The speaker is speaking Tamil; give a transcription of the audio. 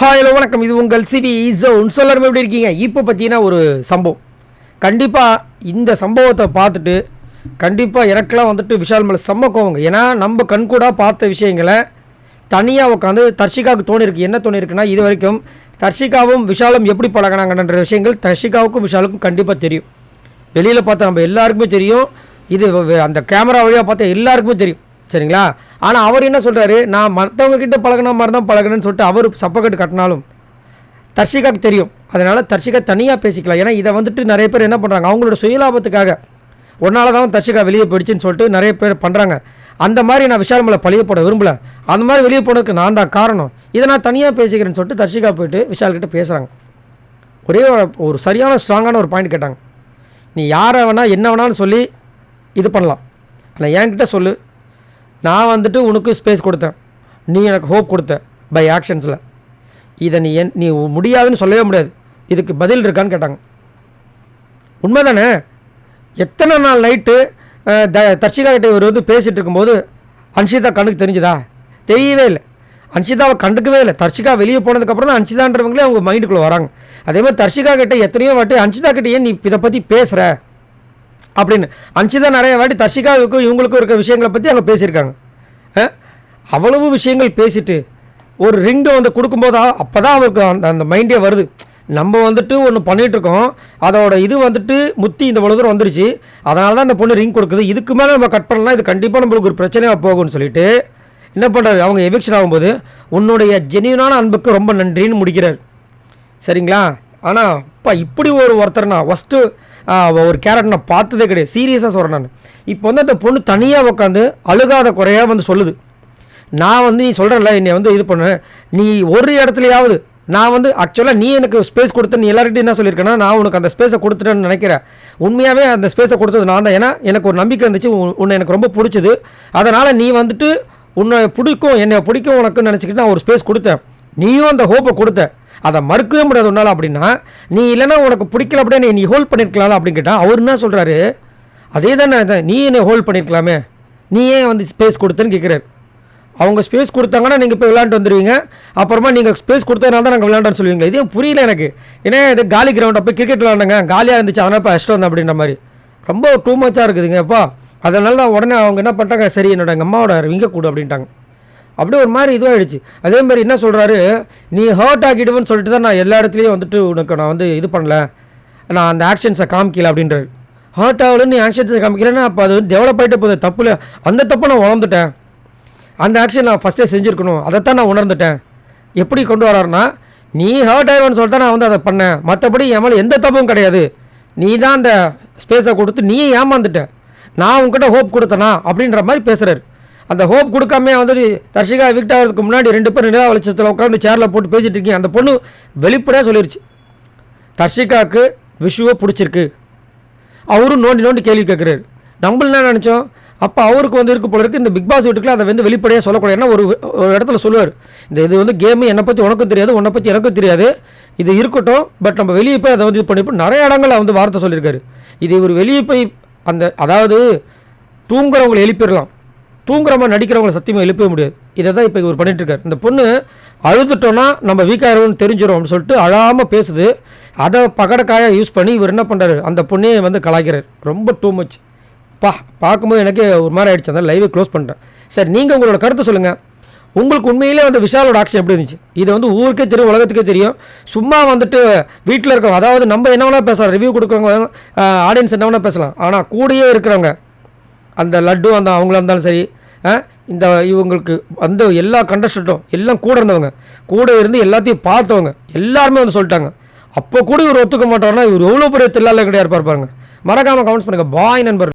ஹலோ வணக்கம். இது உங்கள் சிவி ஜோன். எல்லாரும் எப்படி இருக்கீங்க? இப்போ பார்த்தீங்கன்னா ஒரு சம்பவம், கண்டிப்பாக இந்த சம்பவத்தை பார்த்துட்டு கண்டிப்பாக எனக்கெல்லாம் வந்துட்டு விஷால் மேலே செம்ம கோவங்க. ஏன்னா நம்ம கண்கூடாக பார்த்த விஷயங்களை தனியாக உட்காந்து தர்ஷிகாவுக்கு தோணிருக்கு. என்ன தோணிருக்குன்னா, இது வரைக்கும் தர்ஷிகாவும் விஷாலும் எப்படி பழகினாங்கன்ற விஷயங்கள் தர்ஷிகாவுக்கும் விஷாலுக்கும் கண்டிப்பாக தெரியும். வெளியில் பார்த்தா நம்ம எல்லாருக்குமே தெரியும், இது அந்த கேமரா வழியாக பார்த்தா எல்லாருக்குமே தெரியும், சரிங்களா? ஆனால் அவர் என்ன சொல்கிறாரு, நான் மற்றவங்க கிட்ட பழகின மாதிரி தான் பழகினேன்னு சொல்லிட்டு அவர் சப்பக்கட்டு கட்டினாலும் தர்ஷிகாவுக்கு தெரியும். அதனால் தர்ஷிகா தனியாக பேசிக்கலாம். ஏன்னா இதை வந்துட்டு நிறைய பேர் என்ன பண்ணுறாங்க, அவங்களோட சுயலாபத்துக்காக ஒன்றால் தான் தர்ஷிகா வெளியே போயிடுச்சுன்னு சொல்லிட்டு நிறைய பேர் பண்ணுறாங்க. அந்த மாதிரி நான் விஷால் மேலே பழிய போட விரும்பலை. அந்த மாதிரி வெளியே போனதுக்கு நான் தான் காரணம், இதை நான் தனியாக பேசிக்கிறேன்னு சொல்லிட்டு தர்ஷிகா போயிட்டு விஷால்கிட்ட பேசுகிறாங்க. ஒரே ஒரு சரியான ஸ்ட்ராங்கான ஒரு பாயிண்ட் கேட்டாங்க. நீ யாரை வேணால் என்ன வேணாலும் சொல்லி இது பண்ணலாம், ஆனால் என்கிட்ட சொல்லு, நான் வந்துட்டு உனக்கு ஸ்பேஸ் கொடுத்தேன், நீ எனக்கு ஹோப் கொடுத்த பை ஆக்ஷன்ஸில், இதை நீ முடியாதுன்னு சொல்லவே முடியாது, இதுக்கு பதில் இருக்கான்னு கேட்டாங்க. உண்மை தானே? எத்தனை நாள் நைட்டு தர்ஷிகா கிட்ட இவர் வந்து பேசிகிட்டு இருக்கும்போது அன்ஷிதா கண்ணுக்கு தெரிஞ்சுதா? தெரியவே இல்லை. அன்ஷிதாவை கண்டுக்கவே இல்லை. தர்ஷிகா வெளியே போனதுக்கப்புறம் தான் அன்ஷிதான்றவங்களே அவங்க மைண்டுக்குள்ளே வராங்க. அதே மாதிரி தர்ஷிகா கிட்ட எத்தனையோ வாட்டி அன்ஷிதா கிட்ட ஏன் நீ இதை பற்றி பேசுகிற அப்படின்னு அன்ஷிதா நிறைய வாட்டி தர்ஷிகாவுக்கும் இவங்களுக்கும் இருக்கிற விஷயங்களை பற்றி அவங்க பேசியிருக்காங்க. அவ்வளவு விஷயங்கள் பேசிட்டு ஒரு ரிங்கை வந்து கொடுக்கும்போது அப்போ தான் அவருக்கு அந்த மைண்டே வருது, நம்ம வந்துட்டு ஒன்று பண்ணிகிட்ருக்கோம், அதோட இது வந்துட்டு முத்தி இந்த இவ்வளோ தூரம் வந்துருச்சு, அதனால தான் அந்த பொண்ணு ரிங் கொடுக்குது, இதுக்கு மேலே நம்ம கட் பண்ணலாம், இது கண்டிப்பாக நம்மளுக்கு ஒரு பிரச்சனையாக போகும்னு சொல்லிட்டு என்ன பண்ணுறாரு, அவங்க எவிக்ஷன் ஆகும்போது உன்னுடைய ஜென்யூனான அன்புக்கு ரொம்ப நன்றின்னு முடிக்கிறார், சரிங்களா? ஆனால் இப்போ இப்படி ஒருத்தர் நான் ஃபஸ்ட்டு ஒரு கேரக்டர் நான் பார்த்ததே கிடையாது, சீரியஸாக சொல்கிறேன் நான். இப்போ வந்து அந்த பொண்ணு தனியாக உட்காந்து அழுகாத குறையாக வந்து சொல்லுது, நான் வந்து நீ சொல்கிறல என்னை வந்து இது பண்ண, நீ ஒரு இடத்துலையாவது நான் வந்து ஆக்சுவலாக நீ எனக்கு ஸ்பேஸ் கொடுத்து நீ எல்லார்கிட்டையும் என்ன சொல்லியிருக்கேன்னா, நான் உனக்கு அந்த ஸ்பேஸை கொடுத்துட்டேன்னு நினைக்கிறேன். உண்மையாகவே அந்த ஸ்பேஸை கொடுத்தது நான் தான். ஏன்னா எனக்கு ஒரு நம்பிக்கை இருந்துச்சு, உன்னை எனக்கு ரொம்ப பிடிச்சிது, அதனால் நீ வந்துட்டு உன்னை பிடிக்கும், என்னை பிடிக்கும் உனக்குன்னு நினச்சிக்கிட்டு நான் ஒரு ஸ்பேஸ் கொடுத்தேன், நீயும் அந்த ஹோப்பை கொடுத்த, அதை மறுக்கவே முடியாது உன்னால். அப்படின்னா நீ இல்லைன்னா உனக்கு பிடிக்கல அப்படியே நீ ஹோல்ட் பண்ணியிருக்கலாம் அப்படின்னு கேட்டால் அவர் என்ன சொல்கிறாரு, அதே தானே நீ என்னை ஹோல்ட் பண்ணியிருக்கலாமே, நீ ஏன் வந்து ஸ்பேஸ் கொடுத்தேன்னு கேட்குறாரு. அவங்க ஸ்பேஸ் கொடுத்தாங்கன்னா நீங்கள் போய் விளையாண்டு வந்துடுவீங்க, அப்புறமா நீங்கள் ஸ்பேஸ் கொடுத்ததுனால தான் நாங்கள் விளையாண்டோன்னு சொல்லுவீங்களா? இதே புரியல எனக்கு. ஏன்னா இது காலி கிரவுண்ட், அப்போ கிரிக்கெட் விளையாண்டுங்க, காலியாக இருந்துச்சு, அதனால் இப்போ அஷ்டம் வந்தேன் அப்படின்ற மாதிரி ரொம்ப டூ மச்சாக இருக்குதுங்க அப்பா. அதனால தான் உடனே அவங்க என்ன பண்ணிட்டாங்க, சரி என்னோட எங்கள் அம்மாவோட இங்கே கூடு அப்படின்ட்டாங்க. அப்படியே ஒரு மாதிரி இதுவாகிடுச்சு. அதே மாதிரி என்ன சொல்கிறாரு, நீ ஹர்ட் ஆகிடுவேன்னு சொல்லிட்டு தான் நான் எல்லா இடத்துலையும் வந்துட்டு உனக்கு நான் வந்து இது பண்ணல, நான் அந்த ஆக்ஷன்ஸை காமிக்கல அப்படின்றாரு. ஹர்ட் ஆகலன்னு நீ ஆக்ஷன்ஸை காமிக்கலன்னா அப்போ அது வந்து டெவலப் ஆகிட்டு போகுது, தப்புல அந்த தப்பை நான் உணர்ந்துட்டேன், அந்த ஆக்ஷன் நான் ஃபஸ்ட்டே செஞ்சுருக்கணும், அதைத்தான் நான் உணர்ந்துட்டேன். எப்படி கொண்டு வராருன்னா, நீ ஹர்ட் ஆகிடுவேன்னு சொல்லிட்டு நான் வந்து அதை பண்ணேன், மற்றபடி என் மேலே எந்த தப்பும் கிடையாது, நீ தான் அந்த ஸ்பேஸை கொடுத்து நீ ஏமாந்துட்ட, நான் உங்ககிட்ட ஹோப் கொடுத்தனா அப்படின்ற மாதிரி பேசுகிறாரு. அந்த ஹோப் கொடுக்காமே வந்து தர்ஷிகா எவிக்ட் ஆகிறதுக்கு முன்னாடி 2 பேர் நிலா வெளிச்சத்தில் உட்காந்து சேரில் போட்டு பேசிகிட்டு இருக்கீங்க. அந்த பொண்ணு வெளிப்படையாக சொல்லிடுச்சு, தர்ஷிகாவுக்கு விஷுவை பிடிச்சிருக்கு. அவரும் நோண்டி கேள்வி கேட்குறாரு. நம்மள என்ன நினச்சோம், அப்போ அவருக்கு வந்து இருக்கு போல இருக்குது, இந்த பிக் பாஸ் வீட்டுக்குள்ள அதை வந்து வெளிப்படையாக சொல்லக்கூடாது. ஏன்னா ஒரு இடத்துல சொல்லுவார், இது வந்து கேமு, என்னை பற்றி உனக்கும் தெரியாது, உன்னை பற்றி எனக்கும் தெரியாது, இது இருக்கட்டும், பட் நம்ம வெளியே போய் அதை வந்து இது பண்ணிப்போம் நிறைய இடங்களில் வந்து வார்த்தை சொல்லியிருக்காரு. இது இவர் வெளியே போய் அந்த அதாவது தூங்குறவங்களை எழுப்பிடலாம், தூங்குற மாதிரி நடிக்கிறவங்களை சத்தியமாக எழுப்பவே முடியாது. இதை தான் இப்போ இவர் பண்ணிட்டுருக்காரு. இந்த பொண்ணு அழுதுட்டோன்னா நம்ம வீக்காயிரும்னு தெரிஞ்சிடும் அப்படின்னு சொல்லிட்டு அழாமல் பேசுது, அதை பகடக்காயாக யூஸ் பண்ணி இவர் என்ன பண்ணுறாரு, அந்த பொண்ணையே வந்து கலாய்க்கிறார். ரொம்ப டூ மச் பார்க்கும்போது எனக்கே ஒரு மாதிரி ஆகிடுச்சு. அந்த லைவை க்ளோஸ் பண்ணிட்டேன். சரி, நீங்கள் உங்களோட கருத்தை சொல்லுங்கள். உங்களுக்கு உண்மையிலே வந்து விஷாலோட ஆக்ஷன் எப்படி இருந்துச்சு? இது வந்து ஊருக்கே தெரியும், உலகத்துக்கே தெரியும். சும்மா வந்துட்டு வீட்டில் இருக்கவங்க, அதாவது நம்ம என்ன வேணால் பேசலாம், ரிவ்யூ கொடுக்குறவங்க, ஆடியன்ஸ் என்ன வேணால் பேசலாம், ஆனால் கூடயே இருக்கிறவங்க, அந்த லட்டு அந்த அவங்களா இருந்தாலும் சரி, இந்த இவங்களுக்கு அந்த எல்லா கண்டஸ்டண்ட்டும் எல்லாம் கூட இருந்தவங்க, கூட இருந்து எல்லாத்தையும் பார்த்தவங்க எல்லாருமே வந்து சொல்லிட்டாங்க. அப்போ கூட இவர் ஒத்துக்க மாட்டார்னா இவர் எவ்வளோ பெரிய தில்லால கிடையாது இருப்பார் பாருங்க. மறக்காமல் கமெண்ட்ஸ் பண்ணுங்கள். பாய் நண்பர்.